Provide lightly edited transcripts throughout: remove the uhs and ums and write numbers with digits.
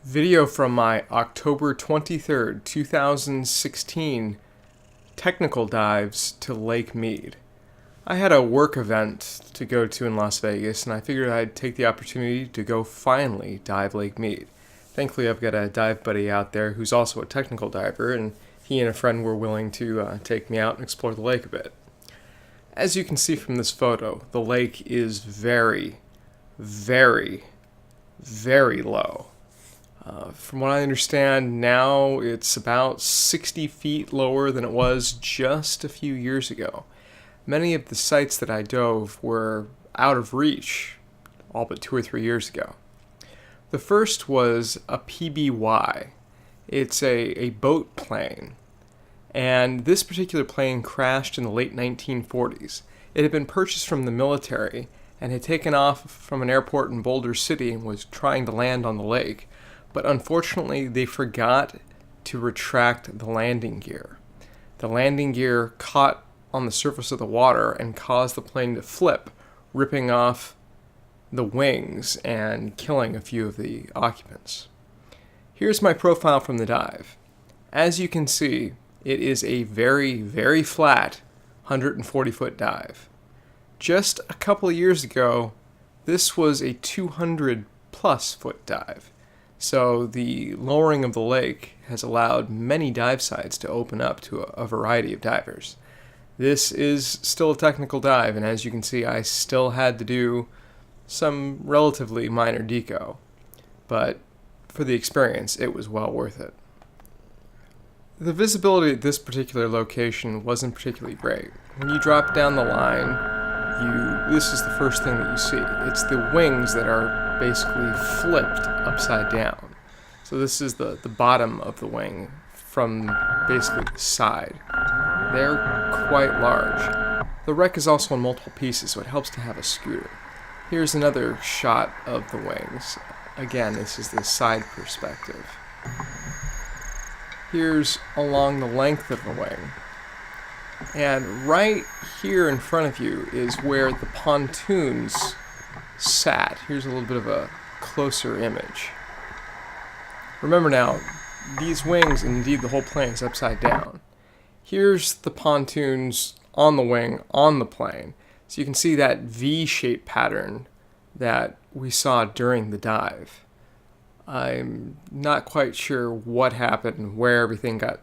Video from my October 23rd, 2016 technical dives to Lake Mead. I had a work event to go to in Las Vegas, and I figured I'd take the opportunity to go finally dive Lake Mead. Thankfully, I've got a dive buddy out there who's also a technical diver, and he and a friend were willing to take me out and explore the lake a bit. As you can see from this photo, the lake is very, very, very low. From what I understand, now it's about 60 feet lower than it was just a few years ago. Many of the sites that I dove were out of reach all but 2 or 3 years ago. The first was a PBY. It's a boat plane, and this particular plane crashed in the late 1940s. It had been purchased from the military and had taken off from an airport in Boulder City and was trying to land on the lake. But unfortunately, they forgot to retract the landing gear. The landing gear caught on the surface of the water and caused the plane to flip, ripping off the wings and killing a few of the occupants. Here's my profile from the dive. As you can see, it is a very, very flat 140-foot dive. Just a couple of years ago, this was a 200-plus foot dive. So the lowering of the lake has allowed many dive sites to open up to a variety of divers. This is still a technical dive, and as you can see, I still had to do some relatively minor deco, but for the experience, it was well worth it. The visibility at this particular location wasn't particularly great. When you drop down the line, this is the first thing that you see. It's the wings that are basically flipped upside down. So this is the bottom of the wing from basically the side. They're quite large. The wreck is also in multiple pieces, so it helps to have a scooter. Here's another shot of the wings. Again, this is the side perspective. Here's along the length of the wing. And right here in front of you is where the pontoons sat. Here's a little bit of a closer image. Remember now, these wings, and indeed the whole plane, is upside down. Here's the pontoons on the wing, on the plane. So you can see that V-shaped pattern that we saw during the dive. I'm not quite sure what happened, where everything got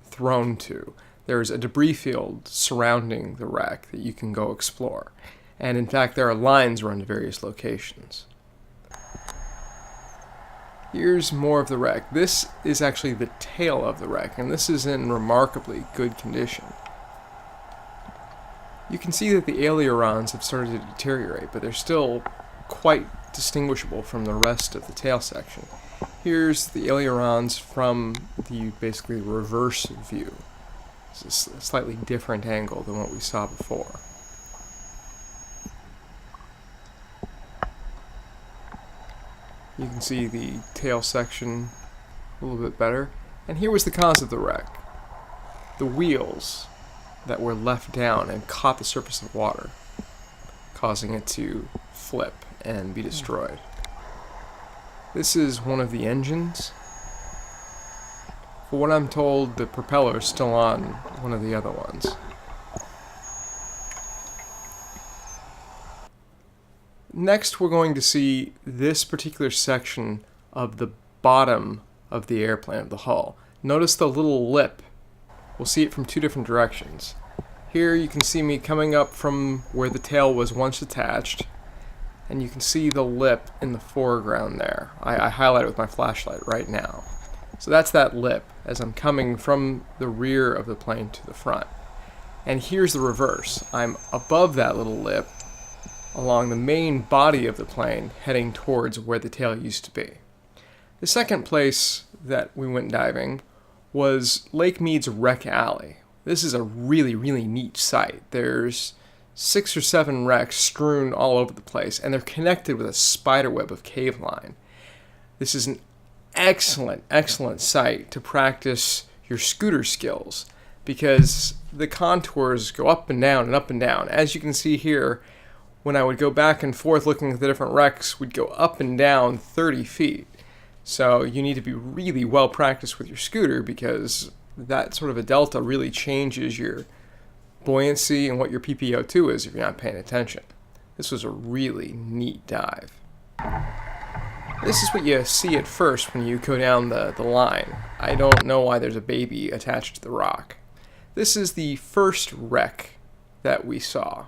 thrown to. There's a debris field surrounding the wreck that you can go explore. And in fact, there are lines run to various locations. Here's more of the wreck. This is actually the tail of the wreck, and this is in remarkably good condition. You can see that the ailerons have started to deteriorate, but they're still quite distinguishable from the rest of the tail section. Here's the ailerons from the basically reverse view. This is a slightly different angle than what we saw before. You can see the tail section a little bit better. And here was the cause of the wreck. The wheels that were left down and caught the surface of water, causing it to flip and be destroyed. This is one of the engines. For what I'm told, the propeller is still on one of the other ones. Next, we're going to see this particular section of the bottom of the airplane, of the hull. Notice the little lip. We'll see it from two different directions. Here you can see me coming up from where the tail was once attached, and you can see the lip in the foreground there. I highlight it with my flashlight right now. So that's that lip as I'm coming from the rear of the plane to the front. And here's the reverse. I'm above that little lip along the main body of the plane, heading towards where the tail used to be. The second place that we went diving was Lake Mead's Wreck Alley. This is a really, really neat site. There's 6 or 7 wrecks strewn all over the place, and they're connected with a spiderweb of cave line. This is an excellent, excellent site to practice your scooter skills, because the contours go up and down and up and down. As you can see here, when I would go back and forth looking at the different wrecks, we'd go up and down 30 feet. So you need to be really well practiced with your scooter, because that sort of a delta really changes your buoyancy and what your PPO2 is if you're not paying attention. This was a really neat dive. This is what you see at first when you go down the line. I don't know why there's a baby attached to the rock. This is the first wreck that we saw.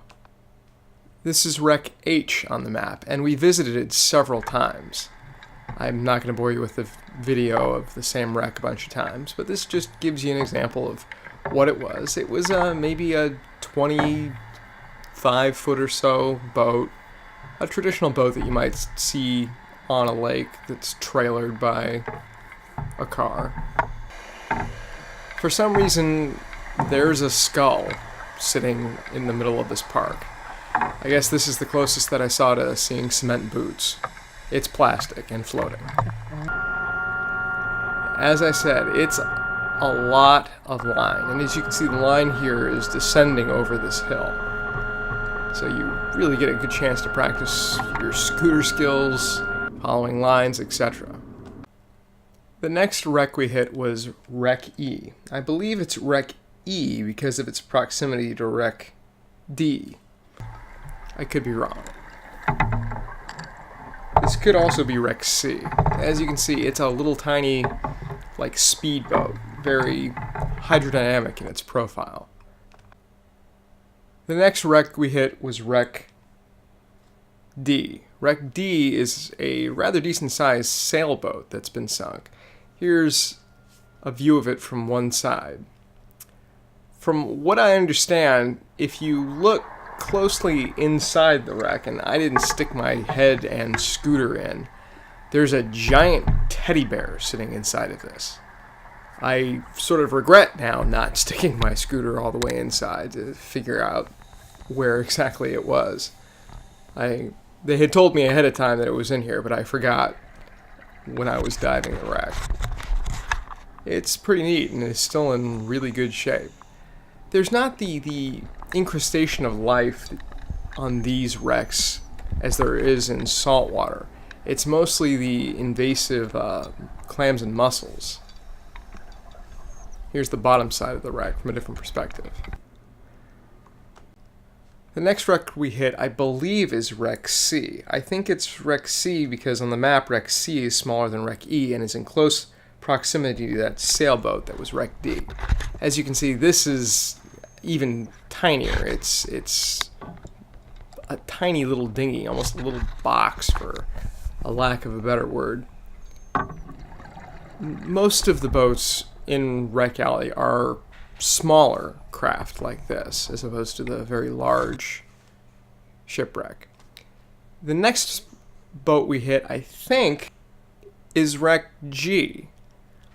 This is wreck H on the map, and we visited it several times. I'm not going to bore you with the video of the same wreck a bunch of times, but this just gives you an example of what it was. It was maybe a 25-foot or so boat, a traditional boat that you might see on a lake that's trailered by a car. For some reason, there's a skull sitting in the middle of this park. I guess this is the closest that I saw to seeing cement boots. It's plastic and floating. As I said, it's a lot of line, and as you can see, the line here is descending over this hill. So you really get a good chance to practice your scooter skills, following lines, etc. The next wreck we hit was wreck E. I believe it's wreck E because of its proximity to wreck D. I could be wrong. This could also be Rexy. As you can see, it's a little tiny, like, speedboat, very hydrodynamic in its profile. The next wreck we hit was wreck D. Wreck D is a rather decent-sized sailboat that's been sunk. Here's a view of it from one side. From what I understand, if you look closely inside the wreck, and I didn't stick my head and scooter in, there's a giant teddy bear sitting inside of this. I sort of regret now not sticking my scooter all the way inside to figure out where exactly it was. They had told me ahead of time that it was in here, but I forgot when I was diving the wreck. It's pretty neat, and it's still in really good shape. There's not the incrustation of life on these wrecks as there is in saltwater. It's mostly the invasive clams and mussels. Here's the bottom side of the wreck from a different perspective. The next wreck we hit, I believe, is wreck C. I think it's wreck C because on the map, wreck C is smaller than wreck E and is in close proximity to that sailboat that was wreck D. As you can see, this is even tinier. It's a tiny little dinghy, almost a little box for a lack of a better word. Most of the boats in Wreck Alley are smaller craft like this, as opposed to the very large shipwreck. The next boat we hit, I think, is Wreck G.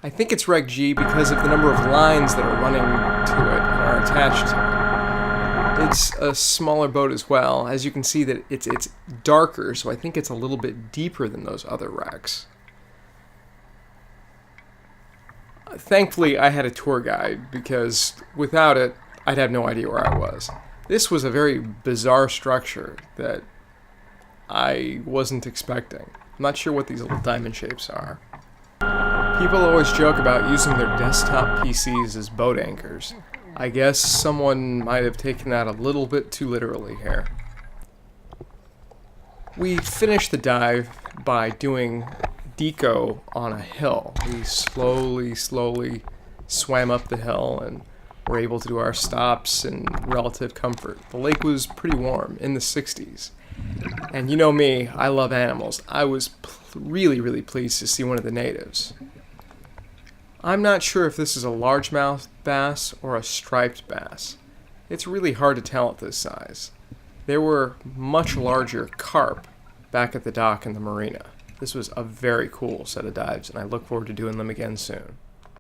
I think it's Wreck G because of the number of lines that are running to it and are attached to it. It's a smaller boat as well. As you can see, that it's darker, so I think it's a little bit deeper than those other wrecks. Thankfully, I had a tour guide, because without it, I'd have no idea where I was. This was a very bizarre structure that I wasn't expecting. I'm not sure what these little diamond shapes are. People always joke about using their desktop PCs as boat anchors. I guess someone might have taken that a little bit too literally here. We finished the dive by doing deco on a hill. We slowly swam up the hill and were able to do our stops in relative comfort. The lake was pretty warm, in the 60s. And you know me, I love animals. I was really pleased to see one of the natives. I'm not sure if this is a largemouth bass or a striped bass. It's really hard to tell at this size. There were much larger carp back at the dock in the marina. This was a very cool set of dives, and I look forward to doing them again soon.